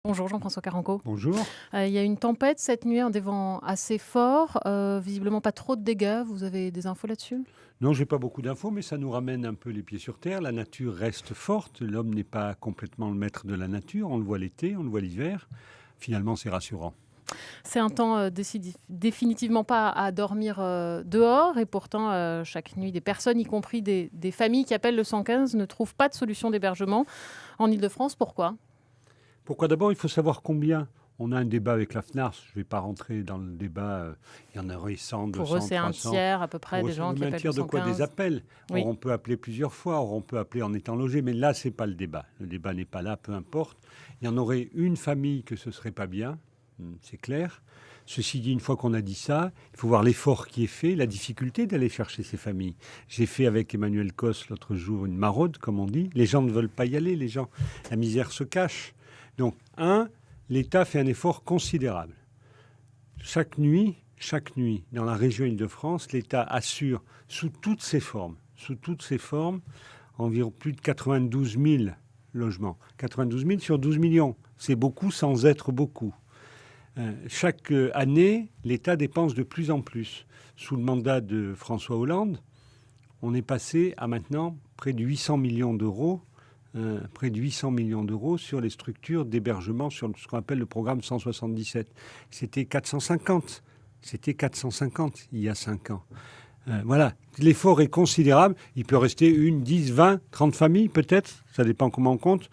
Bonjour Jean-François Caranco. Bonjour. Il y a une tempête cette nuit, un des vents assez fort, visiblement pas trop de dégâts. Vous avez des infos là-dessus? Non, j'ai pas beaucoup d'infos, mais ça nous ramène un peu les pieds sur terre. La nature reste forte. L'homme n'est pas complètement le maître de la nature. On le voit l'été, on le voit l'hiver. Finalement, c'est rassurant. C'est un temps définitivement pas à dormir dehors et pourtant chaque nuit des personnes, y compris des familles qui appellent le 115, ne trouvent pas de solution d'hébergement en Île-de-France. Pourquoi? Pourquoi d'abord, il faut savoir combien. On a un débat avec la FNARS. Je ne vais pas rentrer dans le débat. Il y en aurait 100, Pour eux, 200, c'est un 300. tiers à peu près Pour eux, des gens qui mais un appellent le tiers de quoi? Des 115. appels. Oui. Or, on peut appeler plusieurs fois. Or, on peut appeler en étant logé. Mais là, c'est pas le débat. Le débat n'est pas là, peu importe. Il y en aurait une famille que ce serait pas bien. C'est clair. Ceci dit, une fois qu'on a dit ça, il faut voir l'effort qui est fait, la difficulté d'aller chercher ces familles. J'ai fait avec Emmanuel Cos l'autre jour une maraude, comme on dit. Les gens ne veulent pas y aller, la misère se cache. Donc, l'État fait un effort considérable. Chaque nuit, dans la région Île-de-France, l'État assure sous toutes ses formes, environ plus de 92 000 logements. 92 000 sur 12 millions. C'est beaucoup sans être beaucoup. Chaque année, l'État dépense de plus en plus. Sous le mandat de François Hollande, on est passé à maintenant près de 800 millions d'euros, sur les structures d'hébergement, sur ce qu'on appelle le programme 177. C'était 450 il y a 5 ans. Voilà, l'effort est considérable. Il peut rester 1, 10, 20, 30 familles peut-être, ça dépend comment on compte.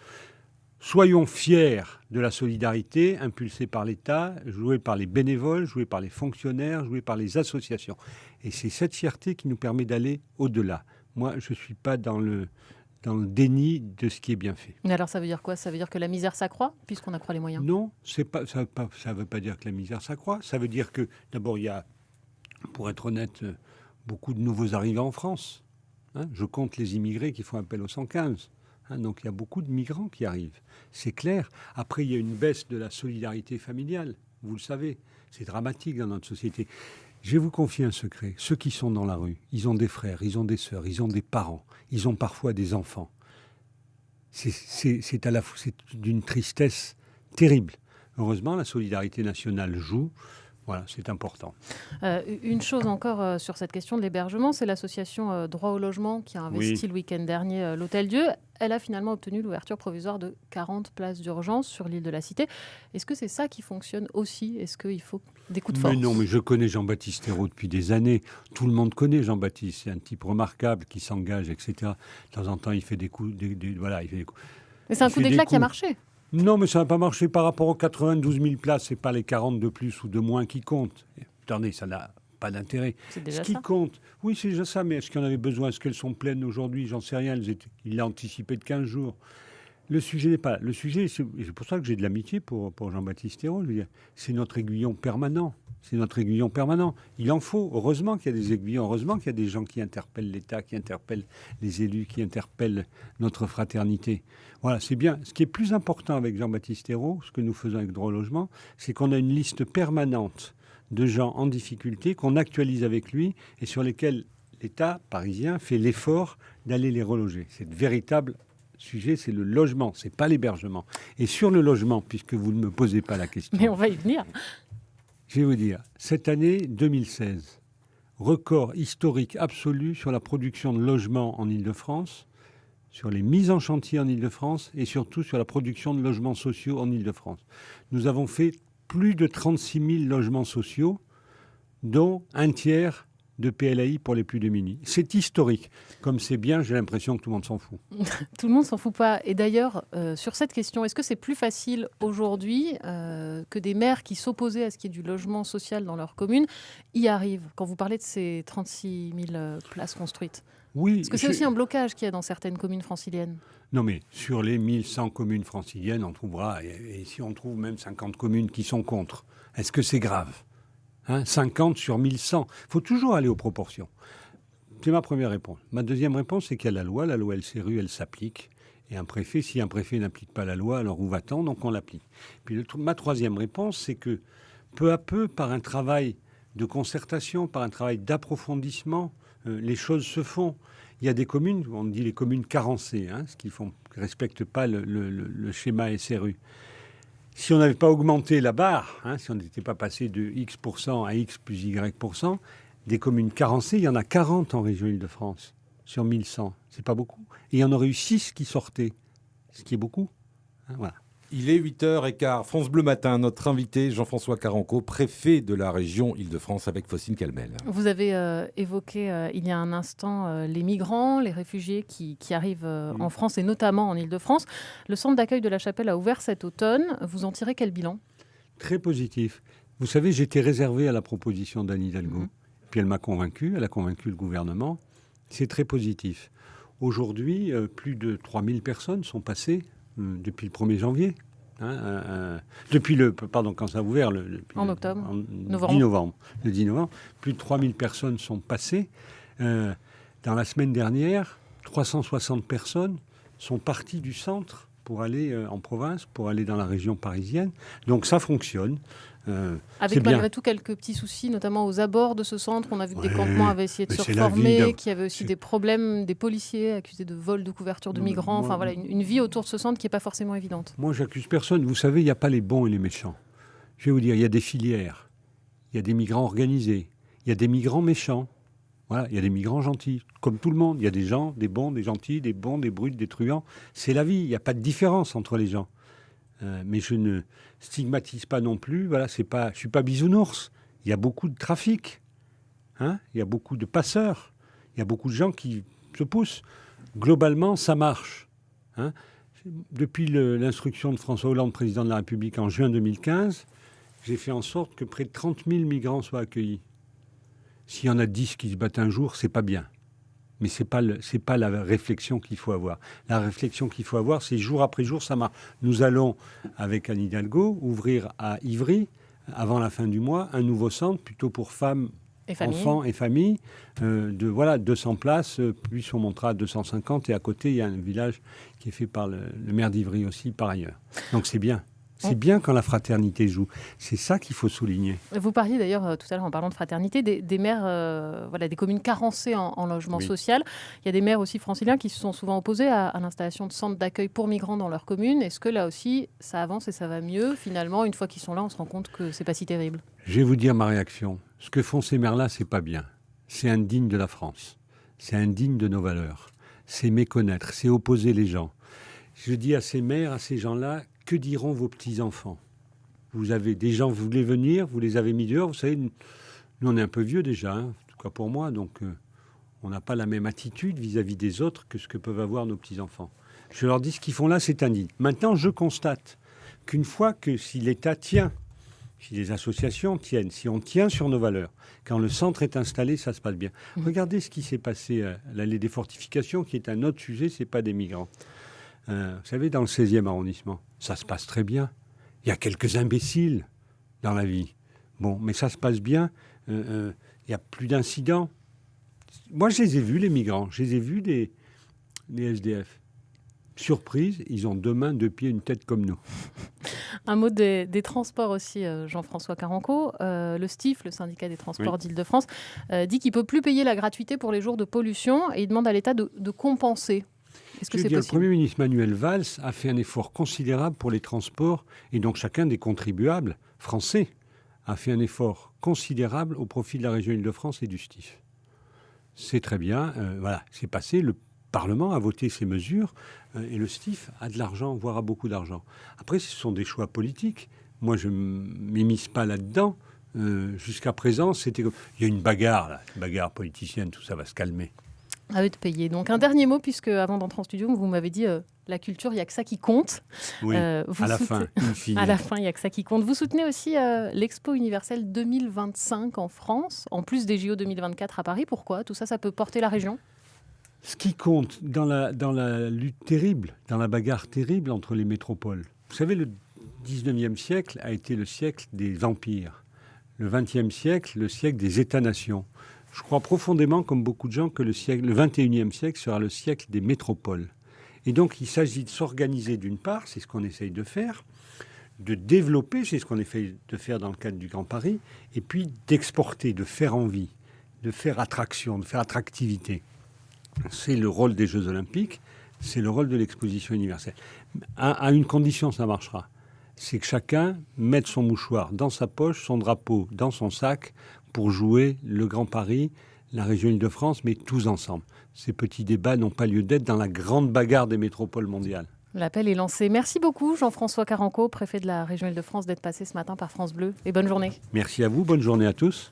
Soyons fiers de la solidarité impulsée par l'État, jouée par les bénévoles, jouée par les fonctionnaires, jouée par les associations. Et c'est cette fierté qui nous permet d'aller au-delà. Moi, je ne suis pas dans le déni de ce qui est bien fait. Mais alors ça veut dire quoi? Ça veut dire que la misère s'accroît puisqu'on accroît les moyens? Non, ça ne veut pas dire que la misère s'accroît. Ça veut dire que, d'abord, il y a, pour être honnête, beaucoup de nouveaux arrivants en France. Je compte les immigrés qui font appel au 115. Donc il y a beaucoup de migrants qui arrivent. C'est clair. Après, il y a une baisse de la solidarité familiale. Vous le savez, c'est dramatique dans notre société. Je vais vous confier un secret. Ceux qui sont dans la rue, ils ont des frères, ils ont des sœurs, ils ont des parents, ils ont parfois des enfants. C'est d'une tristesse terrible. Heureusement, la solidarité nationale joue. Voilà, c'est important. Une chose encore sur cette question de l'hébergement, c'est l'association Droit au logement qui a investi le week-end dernier l'Hôtel-Dieu. Elle a finalement obtenu l'ouverture provisoire de 40 places d'urgence sur l'île de la Cité. Est-ce que c'est ça qui fonctionne aussi? Est-ce qu'il faut des coups de force? Mais non, mais je connais Jean-Baptiste Ayrault depuis des années. Tout le monde connaît Jean-Baptiste. C'est un type remarquable qui s'engage, etc. De temps en temps, il fait des coups. Voilà, il fait des coups. Mais c'est un coup d'éclat qui a marché. Non, mais ça n'a pas marché par rapport aux 92 000 places. Ce n'est pas les 40 de plus ou de moins qui comptent. Attendez, ça n'a pas d'intérêt. C'est déjà ce qui ça. compte, oui, c'est déjà ça, mais est-ce qu'il y en avait besoin? Est-ce qu'elles sont pleines aujourd'hui? J'en sais rien. Il l'a anticipé de 15 jours. Le sujet n'est pas là. Le sujet, c'est pour ça que j'ai de l'amitié pour Jean-Baptiste Ayrault. Je veux dire, c'est notre aiguillon permanent. Il en faut. Heureusement qu'il y a des aiguillons. Heureusement qu'il y a des gens qui interpellent l'État, qui interpellent les élus, qui interpellent notre fraternité. Voilà, c'est bien. Ce qui est plus important avec Jean-Baptiste Ayrault, ce que nous faisons avec Droit au logement, c'est qu'on a une liste permanente de gens en difficulté qu'on actualise avec lui et sur lesquels l'État parisien fait l'effort d'aller les reloger. C'est de véritable sujet, c'est le logement, c'est pas l'hébergement. Et sur le logement, puisque vous ne me posez pas la question, Mais on va y venir. je vais vous dire, cette année 2016, record historique absolu sur la production de logements en Île-de-France, sur les mises en chantier en Île-de-France et surtout sur la production de logements sociaux en Île-de-France. Nous avons fait plus de 36 000 logements sociaux, dont un tiers de PLAI pour les plus démunis. C'est historique. Comme c'est bien, j'ai l'impression que tout le monde s'en fout. Tout le monde s'en fout pas. Et d'ailleurs, sur cette question, est-ce que c'est plus facile aujourd'hui que des maires qui s'opposaient à ce qui est du logement social dans leur commune y arrivent? Quand vous parlez de ces 36 000 places construites, Oui. est-ce que c'est aussi un blocage qu'il y a dans certaines communes franciliennes? Non, mais sur les 1100 communes franciliennes, on trouvera, et si on trouve même 50 communes qui sont contre, est-ce que c'est grave? 50 sur 1100. Il faut toujours aller aux proportions. C'est ma première réponse. Ma deuxième réponse, c'est qu'il y a la loi LCRU, elle s'applique. Et un préfet, si un préfet n'applique pas la loi, alors où va-t-on? Donc on l'applique. Puis ma troisième réponse, c'est que peu à peu, par un travail de concertation, par un travail d'approfondissement, les choses se font. Il y a des communes, on dit les communes carencées, ce qui ne respectent pas le schéma SRU. Si on n'avait pas augmenté la barre, si on n'était pas passé de X% à X plus Y%, des communes carencées, il y en a 40 en région Île-de-France sur 1100. C'est pas beaucoup. Et il y en aurait eu 6 qui sortaient, ce qui est beaucoup. Voilà. Il est 8h15, France Bleu Matin, notre invité Jean-François Carenco, préfet de la région Île-de-France avec Faustine Calmel. Vous avez évoqué il y a un instant les migrants, les réfugiés qui arrivent en France et notamment en Île-de-France. Le centre d'accueil de la Chapelle a ouvert cet automne. Vous en tirez quel bilan ? Très positif. Vous savez, j'étais réservé à la proposition d'Anne Hidalgo. Puis elle m'a convaincu, elle a convaincu le gouvernement. C'est très positif. Aujourd'hui, plus de 3000 personnes sont passées depuis le 1er janvier. Quand ça a ouvert, en octobre, novembre. 10 novembre. Le 10 novembre, plus de 3000 personnes sont passées. Dans la semaine dernière, 360 personnes sont parties du centre pour aller en province, pour aller dans la région parisienne. Donc ça fonctionne. Avec malgré tout quelques petits soucis, notamment aux abords de ce centre. On a vu que des campements avaient essayé de se reformer, qu'il y avait aussi des problèmes, des policiers accusés de vol de couverture de migrants. Enfin voilà, une vie autour de ce centre qui n'est pas forcément évidente. Moi, j'accuse personne. Vous savez, il n'y a pas les bons et les méchants. Je vais vous dire, il y a des filières. Il y a des migrants organisés. Il y a des migrants méchants. Voilà, il y a des migrants gentils, comme tout le monde. Il y a des gens, des bons, des gentils, des bons, des brutes, des truands. C'est la vie. Il n'y a pas de différence entre les gens. Mais je ne stigmatise pas non plus. Voilà, je ne suis pas bisounours. Il y a beaucoup de trafic. Il y a beaucoup de passeurs. Il y a beaucoup de gens qui se poussent. Globalement, ça marche. Depuis l'instruction de François Hollande, président de la République, en juin 2015, j'ai fait en sorte que près de 30 000 migrants soient accueillis. S'il y en a 10 qui se battent un jour, c'est pas bien. Mais ce n'est pas la réflexion qu'il faut avoir. La réflexion qu'il faut avoir, c'est jour après jour, ça marche. Nous allons, avec Anne Hidalgo, ouvrir à Ivry, avant la fin du mois, un nouveau centre, plutôt pour femmes, enfants et familles, de 200 places, puis on montera à 250. Et à côté, il y a un village qui est fait par le maire d'Ivry aussi, par ailleurs. Donc c'est bien. C'est bien quand la fraternité joue. C'est ça qu'il faut souligner. Vous parliez d'ailleurs tout à l'heure, en parlant de fraternité, des maires, des communes carencées en logement social. Il y a des maires aussi franciliens qui se sont souvent opposés à l'installation de centres d'accueil pour migrants dans leur commune. Est-ce que là aussi, ça avance et ça va mieux ? Finalement, une fois qu'ils sont là, on se rend compte que c'est pas si terrible. Je vais vous dire ma réaction. Ce que font ces maires-là, c'est pas bien. C'est indigne de la France. C'est indigne de nos valeurs. C'est méconnaître, c'est opposer les gens. Je dis à ces maires, à ces gens-là, que diront vos petits-enfants ? Vous avez des gens, vous voulez venir, vous les avez mis dehors. Vous savez, nous, on est un peu vieux déjà, en tout cas pour moi, donc on n'a pas la même attitude vis-à-vis des autres que ce que peuvent avoir nos petits-enfants. Je leur dis, ce qu'ils font là, c'est indigne. Maintenant, je constate qu'une fois que si l'État tient, si les associations tiennent, si on tient sur nos valeurs, quand le centre est installé, ça se passe bien. Regardez ce qui s'est passé à l'allée des fortifications, qui est un autre sujet, c'est pas des migrants. Vous savez, dans le 16e arrondissement, ça se passe très bien. Il y a quelques imbéciles dans la vie. Bon, mais ça se passe bien. Il n'y a plus d'incidents. Moi, je les ai vus, les migrants. Je les ai vus, les SDF. Surprise, ils ont 2 mains, 2 pieds, une tête comme nous. Un mot des transports aussi, Jean-François Carenco. Le STIF, le syndicat des transports d'Île-de-France, dit qu'il ne peut plus payer la gratuité pour les jours de pollution et il demande à l'État de compenser. Est-ce que c'est possible ? Le Premier ministre Manuel Valls a fait un effort considérable pour les transports et donc chacun des contribuables français a fait un effort considérable au profit de la région Île-de-France et du STIF. C'est très bien. Voilà, c'est passé. Le Parlement a voté ces mesures et le STIF a de l'argent, voire a beaucoup d'argent. Après, ce sont des choix politiques. Moi, je ne m'immisce pas là-dedans. Jusqu'à présent, c'était... Il y a une bagarre politicienne, tout ça va se calmer. À eux de payer. Donc un dernier mot, puisque avant d'entrer en studio, vous m'avez dit la culture, il n'y a que ça qui compte. Oui, à la fin, à la fin, il n'y a que ça qui compte. Vous soutenez aussi l'Expo universelle 2025 en France, en plus des JO 2024 à Paris. Pourquoi ? Tout ça, ça peut porter la région ? Ce qui compte dans la lutte terrible, dans la bagarre terrible entre les métropoles. Vous savez, le 19e siècle a été le siècle des empires. Le 20e siècle, le siècle des États-nations. Je crois profondément, comme beaucoup de gens, que le 21e siècle sera le siècle des métropoles. Et donc, il s'agit de s'organiser d'une part, c'est ce qu'on essaye de faire, de développer, c'est ce qu'on essaye de faire dans le cadre du Grand Paris, et puis d'exporter, de faire envie, de faire attraction, de faire attractivité. C'est le rôle des Jeux Olympiques, c'est le rôle de l'exposition universelle. À une condition, ça marchera. c'est que chacun mette son mouchoir dans sa poche, son drapeau dans son sac, pour jouer le Grand Paris, la région Île-de-France, mais tous ensemble. Ces petits débats n'ont pas lieu d'être dans la grande bagarre des métropoles mondiales. L'appel est lancé. Merci beaucoup Jean-François Carenco, préfet de la région Île-de-France, d'être passé ce matin par France Bleu. Et bonne journée. Merci à vous, bonne journée à tous.